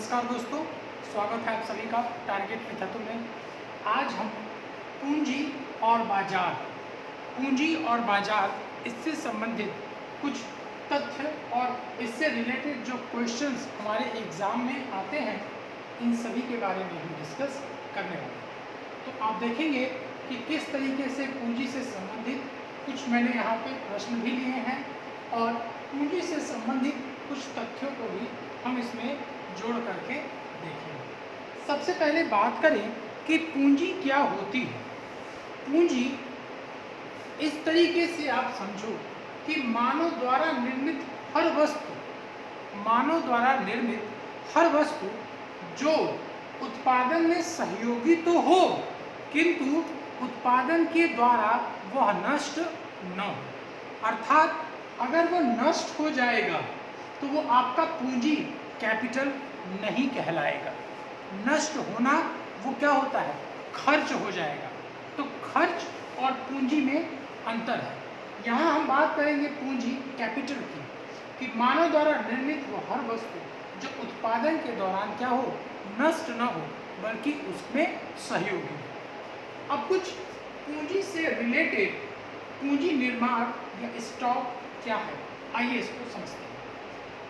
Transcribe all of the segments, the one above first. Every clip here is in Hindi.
नमस्कार दोस्तों, स्वागत है आप सभी का टारगेट विथतु में। आज हम पूंजी और बाजार इससे संबंधित कुछ तथ्य और इससे रिलेटेड जो क्वेश्चंस हमारे एग्जाम में आते हैं, इन सभी के बारे में हम डिस्कस करने वाले हैं। तो आप देखेंगे कि किस तरीके से पूंजी से संबंधित कुछ मैंने यहाँ पे प्रश्न भी लिए हैं और पूंजी से संबंधित कुछ तथ्यों को भी हम इसमें जोड़ करके देखेंगे। सबसे पहले बात करें कि पूंजी क्या होती है। पूंजी इस तरीके से आप समझो कि मानव द्वारा निर्मित हर वस्तु जो उत्पादन में सहयोगी तो हो, किंतु उत्पादन के द्वारा वह नष्ट न हो। अर्थात अगर वह नष्ट हो जाएगा तो वो आपका पूंजी कैपिटल नहीं कहलाएगा। नष्ट होना वो क्या होता है, खर्च हो जाएगा। तो खर्च और पूंजी में अंतर है। यहाँ हम बात करेंगे पूंजी कैपिटल की, कि मानव द्वारा निर्मित वो हर वस्तु जो उत्पादन के दौरान क्या हो, नष्ट न हो, बल्कि उसमें सहयोगी हो। अब कुछ पूंजी से रिलेटेड पूंजी निर्माण या स्टॉक क्या है, आइए इसको समझते हैं।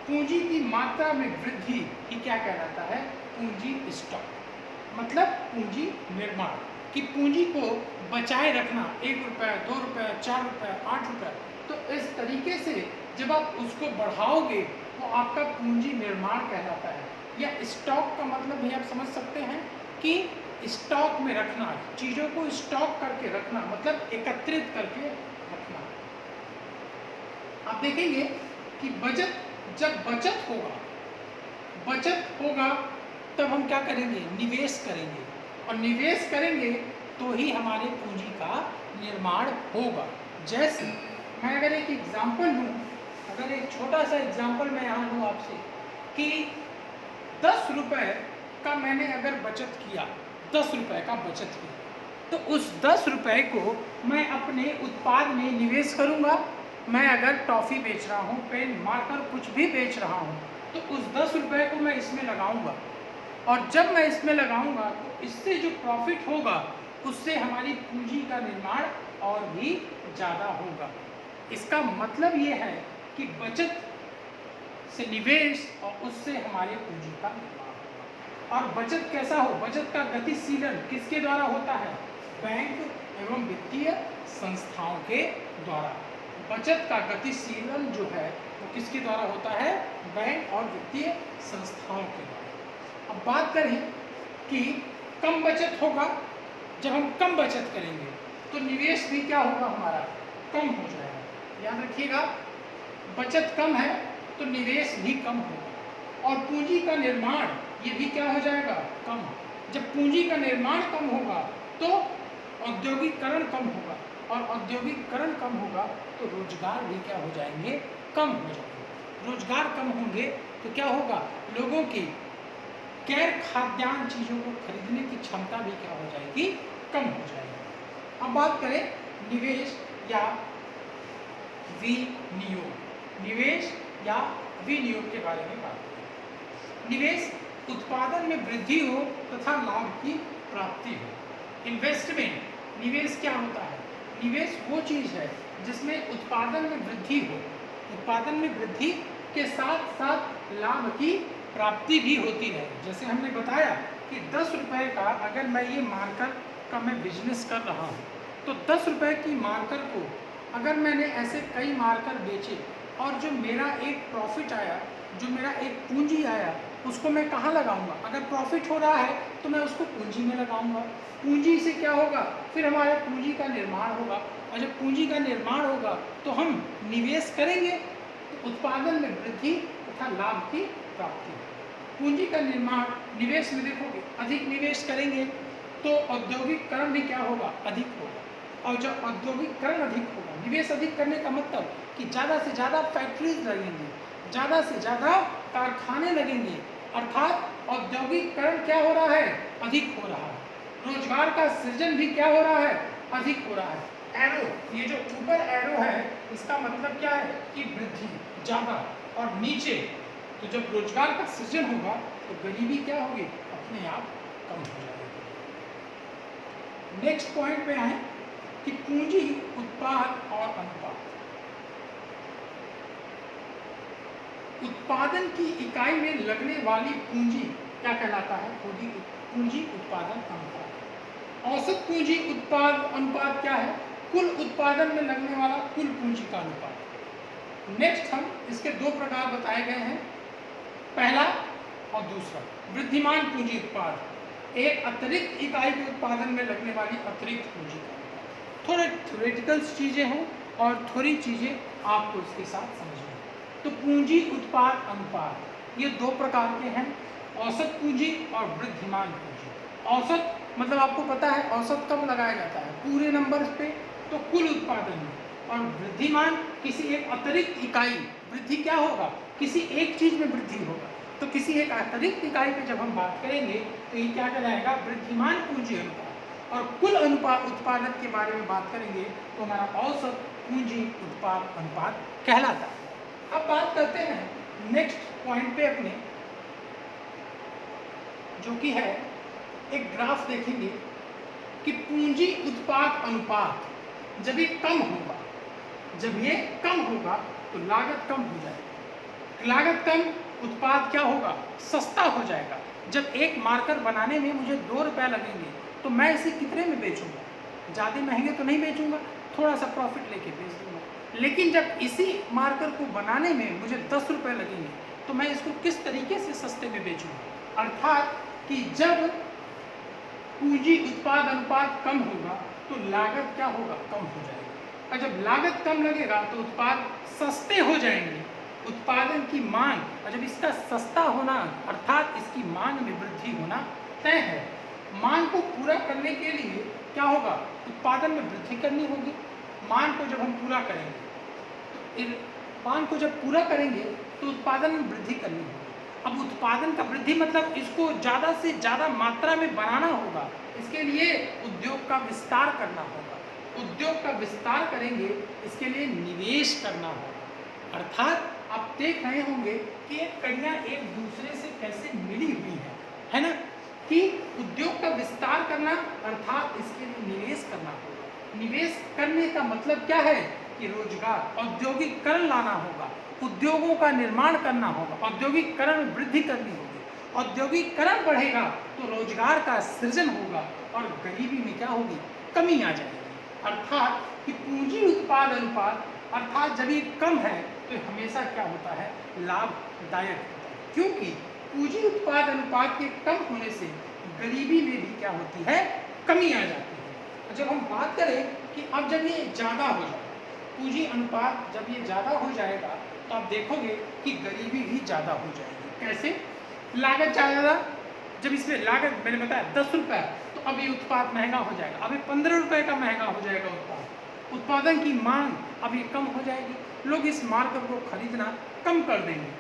पूंजी की मात्रा में वृद्धि ही क्या कहलाता है, पूंजी स्टॉक। मतलब पूंजी निर्माण कि पूंजी को बचाए रखना, 1 रुपये, 2 रुपये, 4 रुपये, 8 रुपये, तो इस तरीके से जब आप उसको बढ़ाओगे तो आपका पूंजी निर्माण कहलाता है। या स्टॉक का मतलब भी आप समझ सकते हैं कि स्टॉक में रखना, चीज़ों को स्टॉक करके रखना, मतलब एकत्रित करके रखना। आप देखेंगे कि जब बचत होगा तब हम क्या करेंगे, निवेश करेंगे, और निवेश करेंगे तो ही हमारे पूंजी का निर्माण होगा। जैसे मैं अगर एक एग्जांपल लूँ, अगर एक छोटा सा एग्जांपल मैं यहाँ लूँ आपसे कि 10 रुपये का मैंने अगर बचत किया, 10 रुपये का बचत किया, तो उस 10 रुपये को मैं अपने उत्पाद में निवेश करूँगा। मैं अगर टॉफ़ी बेच रहा हूँ, पेन, मार्कर, कुछ भी बेच रहा हूँ, तो उस 10 रुपये को मैं इसमें लगाऊंगा, और जब मैं इसमें लगाऊंगा तो इससे जो प्रॉफिट होगा उससे हमारी पूंजी का निर्माण और भी ज़्यादा होगा। इसका मतलब ये है कि बचत से निवेश और उससे हमारे पूंजी का निर्माण होगा। और बचत कैसा हो, बचत का गतिशीलन किसके द्वारा होता है, बैंक एवं वित्तीय संस्थाओं के द्वारा। बचत का गतिशीलन जो है वो किसके द्वारा होता है, बैंक और वित्तीय संस्थाओं के द्वारा। अब बात करें कि कम बचत होगा, जब हम कम बचत करेंगे तो निवेश भी क्या होगा, हमारा कम हो जाएगा। याद रखिएगा, बचत कम है तो निवेश भी कम होगा, और पूंजी का निर्माण ये भी क्या हो जाएगा, कम। जब पूंजी का निर्माण कम होगा तो औद्योगिकरण कम होगा, और औद्योगिकरण कम होगा तो रोजगार भी क्या हो जाएंगे, कम हो जाएंगे। रोजगार कम होंगे तो क्या होगा, लोगों की गैर खाद्यान्न चीज़ों को खरीदने की क्षमता भी क्या हो जाएगी, कम हो जाएगी। अब बात करें निवेश या विनियोग के बारे में बात करें। निवेश उत्पादन में वृद्धि हो तथा लाभ की प्राप्ति हो। इन्वेस्टमेंट, निवेश क्या होता है, निवेश वो चीज़ है जिसमें उत्पादन में वृद्धि हो, उत्पादन में वृद्धि के साथ साथ लाभ की प्राप्ति भी होती है। जैसे हमने बताया कि 10 रुपये का अगर मैं ये मार्कर का मैं बिजनेस कर रहा हूँ, तो 10 रुपये की मार्कर को अगर मैंने ऐसे कई मार्कर बेचे और जो मेरा एक प्रॉफिट आया, जो मेरा एक पूंजी आया, उसको मैं कहाँ लगाऊंगा। अगर प्रॉफिट हो रहा है तो मैं उसको पूंजी में लगाऊंगा। पूंजी से क्या होगा, फिर हमारे पूंजी का निर्माण होगा, और जब पूंजी का निर्माण होगा तो हम निवेश करेंगे तो उत्पादन में वृद्धि तथा लाभ की प्राप्ति। पूंजी का निर्माण, निवेश में देखोगे, अधिक निवेश करेंगे तो औद्योगिकरण भी क्या होगा, अधिक होगा, और जब औद्योगिकरण अधिक होगा, निवेश अधिक करने का मतलब कि ज़्यादा से ज़्यादा फैक्ट्रीज लगेंगे, ज़्यादा से ज़्यादा कारखाने लगेंगे, अर्थात औद्योगिकरण क्या हो रहा है, अधिक हो रहा है। रोजगार का सृजन भी क्या हो रहा है, अधिक हो रहा है। एरो, ये जो ऊपर एरो है इसका मतलब क्या है कि वृद्धि ज़्यादा, और नीचे तो जब रोजगार का सृजन होगा तो गरीबी क्या होगी, अपने आप कम हो जाएगी। नेक्स्ट पॉइंट पे आए कि पूंजी, उत्पाद और अनुपात। उत्पादन की इकाई में लगने वाली पूंजी क्या कहलाता है, पूंजी उत्पादन अनुपात। औसत पूंजी उत्पाद अनुपात क्या है, कुल उत्पादन में लगने वाला कुल पूंजी का अनुपात। नेक्स्ट हम इसके दो प्रकार बताए गए हैं, पहला और दूसरा। वृद्धिमान पूंजी उत्पाद, एक अतिरिक्त इकाई के उत्पादन में लगने वाली अतिरिक्त पूंजी का अनुपात। थोड़े थ्योरेटिकल चीजें हैं और थोड़ी चीजें आपको इसके साथ समझनी। तो पूंजी उत्पाद अनुपात ये दो प्रकार के हैं, औसत पूंजी और वृद्धिमान पूंजी। औसत मतलब आपको पता है औसत कब लगाया जाता है, पूरे नंबर पे, तो कुल उत्पादन में। और वृद्धिमान किसी एक अतिरिक्त इकाई, वृद्धि क्या होगा, किसी एक चीज में वृद्धि होगा। तो किसी एक अतिरिक्त इकाई पे जब हम बात करेंगे तो ये क्या कहलाएगा, वृद्धिमान पूंजी अनुपात। और कुल अनुपात उत्पादन के बारे में बात करेंगे तो हमारा औसत पूंजी उत्पाद अनुपात कहलाता है। अब बात करते हैं नेक्स्ट पॉइंट पे अपने, जो कि है एक ग्राफ देखेंगे कि पूंजी उत्पाद अनुपात जब ये कम होगा, जब ये कम होगा तो लागत कम हो जाएगी। लागत कम, उत्पाद क्या होगा, सस्ता हो जाएगा। जब एक मार्कर बनाने में मुझे 2 रुपये लगेंगे तो मैं इसे कितने में बेचूंगा, ज़्यादा महंगे तो नहीं बेचूंगा, थोड़ा सा प्रॉफिट लेके बेच दूंगा। लेकिन जब इसी मार्कर को बनाने में मुझे 10 रुपये लगेंगे तो मैं इसको किस तरीके से सस्ते में बेचूंगा। अर्थात कि जब पूंजी उत्पाद अनुपात कम होगा तो लागत क्या होगा, कम हो जाएगी। और जब लागत कम लगेगा तो उत्पाद सस्ते हो जाएंगे, उत्पादन की मांग, और जब इसका सस्ता होना अर्थात इसकी मांग में वृद्धि होना तय है। मांग को पूरा करने के लिए क्या होगा, उत्पादन में वृद्धि करनी होगी। मांग को जब हम पूरा करेंगे मांग को जब पूरा करेंगे तो उत्पादन में वृद्धि करनी होगी। अब उत्पादन का वृद्धि मतलब इसको ज़्यादा से ज़्यादा मात्रा में बनाना होगा, इसके लिए उद्योग का विस्तार करना होगा। उद्योग का विस्तार करेंगे, इसके लिए निवेश करना होगा। अर्थात आप देख रहे होंगे कि ये कड़ियाँ एक दूसरे से कैसे मिली हुई है ना, कि उद्योग का विस्तार करना अर्थात इसके लिए निवेश करना होगा। निवेश करने का मतलब क्या है कि रोजगार, औद्योगिकरण लाना होगा, उद्योगों का निर्माण करना होगा, औद्योगिकरण में वृद्धि करनी होगी। औद्योगिकरण बढ़ेगा तो रोजगार का सृजन होगा और गरीबी में क्या होगी, कमी आ जाएगी। अर्थात कि पूंजी उत्पाद अनुपात अर्थात जब ये कम है तो हमेशा क्या होता है, लाभदायक होता है, क्योंकि पूंजी उत्पाद अनुपात के कम होने से गरीबी में भी क्या होती है, कमी आ जाती है। जब हम बात करें कि अब जब ये ज़्यादा हो जाए, पूंजी अनुपात जब ये ज़्यादा हो जाएगा तो आप देखोगे कि गरीबी भी ज़्यादा हो जाएगी। कैसे, लागत ज़्यादा, जब इसमें लागत मैंने बताया 10 रुपये, तो अब ये उत्पाद महंगा हो जाएगा, अभी 15 रुपये का महंगा हो जाएगा उत्पाद। उत्पादन की मांग अब ये कम हो जाएगी, लोग इस मार्केट को खरीदना कम कर देंगे।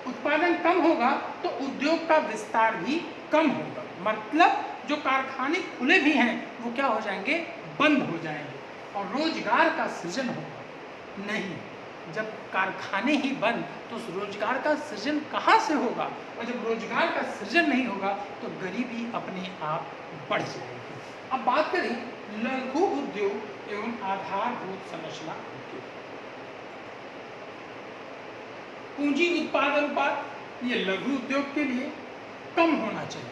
उत्पादन कम होगा तो उद्योग का विस्तार भी कम होगा, मतलब जो कारखाने खुले भी हैं वो क्या हो जाएंगे, बंद हो जाएंगे और रोजगार का सृजन होगा नहीं। जब कारखाने ही बंद तो उस रोजगार का सृजन कहाँ से होगा, और जब रोजगार का सृजन नहीं होगा तो गरीबी अपने आप बढ़ जाएगी। अब बात करें लघु उद्योग एवं आधारभूत संरचना उद्योग। पूंजी उत्पाद अनुपात ये लघु उद्योग के लिए कम होना चाहिए,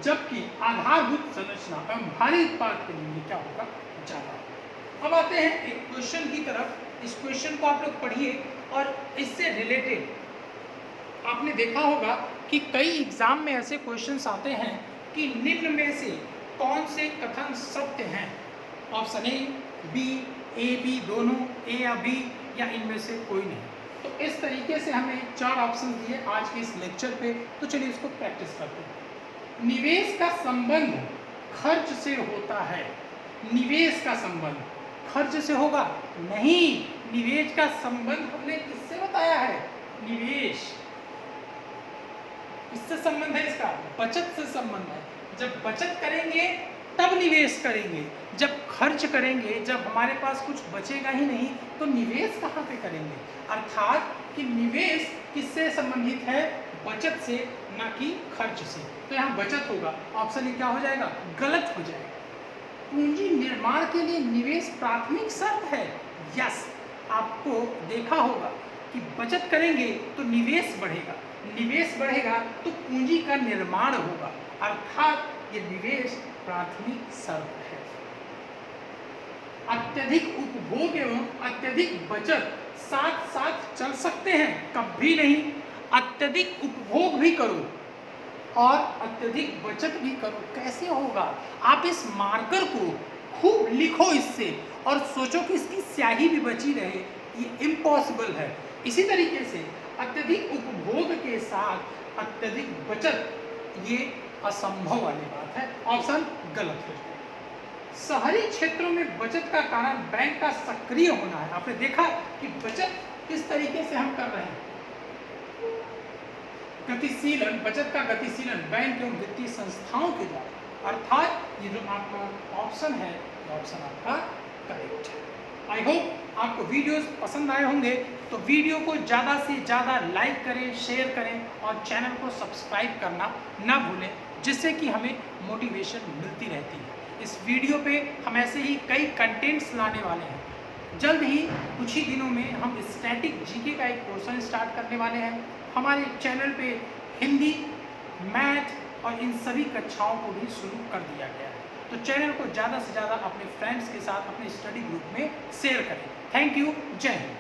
जबकि आधारभूत संरचना एवं भारी उत्पाद के लिए क्या होगा, ज़्यादा। अब आते हैं एक क्वेश्चन की तरफ। इस क्वेश्चन को आप लोग पढ़िए और इससे रिलेटेड आपने देखा होगा कि कई एग्जाम में ऐसे क्वेश्चंस आते हैं कि निम्न में से कौन से कथन सत्य हैं। Option A, B, A B दोनों, ए या बी, या इनमें से कोई नहीं। तो इस तरीके से हमें 4 ऑप्शन दिए आज के इस लेक्चर पे। तो चलिए इसको प्रैक्टिस करते हैं। निवेश का संबंध खर्च से होता है। निवेश का संबंध खर्च से होगा नहीं, निवेश का संबंध हमने किससे बताया है, निवेश किससे संबंध है इसका, बचत से संबंध है। जब बचत करेंगे तब निवेश करेंगे, जब खर्च करेंगे, जब हमारे पास कुछ बचेगा ही नहीं तो निवेश कहाँ पे करेंगे। अर्थात कि निवेश किससे संबंधित है, बचत से, ना कि खर्च से। तो यहाँ बचत होगा, ऑप्शन ए क्या हो जाएगा, गलत हो जाएगा। पूंजी निर्माण के लिए निवेश प्राथमिक शर्त है। यस, आपको देखा होगा कि बचत करेंगे तो निवेश बढ़ेगा, निवेश बढ़ेगा तो पूंजी का निर्माण होगा, अर्थात ये निवेश प्राथमिक शर्त है। अत्यधिक उपभोग एवं अत्यधिक बचत साथ साथ चल सकते हैं, कभी नहीं। अत्यधिक उपभोग भी करो और अत्यधिक बचत भी करो, कैसे होगा? आप इस मार्कर को खूब लिखो इससे और सोचो कि इसकी स्याही भी बची रहे, ये इम्पॉसिबल है। इसी तरीके से अत्यधिक उपभोग के साथ अत्यधिक बचत, ये असंभव वाली बात है, ऑप्शन गलत हो जाएगा। शहरी क्षेत्रों में बचत का कारण बैंक का सक्रिय होना है। आपने देखा कि बचत किस तरीके से हम कर रहे हैं, गतिशीलन, बचत का गतिशीलन बैंक एवं वित्तीय संस्थाओं के द्वारा, अर्थात ये जो आपका ऑप्शन है, ये ऑप्शन आपका करेक्ट है। आई होप आपको वीडियोस पसंद आए होंगे, तो वीडियो को ज़्यादा से ज़्यादा लाइक करें, शेयर करें और चैनल को सब्सक्राइब करना ना भूलें, जिससे कि हमें मोटिवेशन मिलती रहती है। इस वीडियो पे हम ऐसे ही कई कंटेंट्स लाने वाले हैं। जल्द ही कुछ ही दिनों में हम स्टैटिक जीके का एक पोर्शन स्टार्ट करने वाले हैं। हमारे चैनल पे हिंदी, मैथ और इन सभी कक्षाओं को भी शुरू कर दिया गया है। तो चैनल को ज़्यादा से ज़्यादा अपने फ्रेंड्स के साथ अपने स्टडी ग्रुप में शेयर करें। थैंक यू, जय हिंद।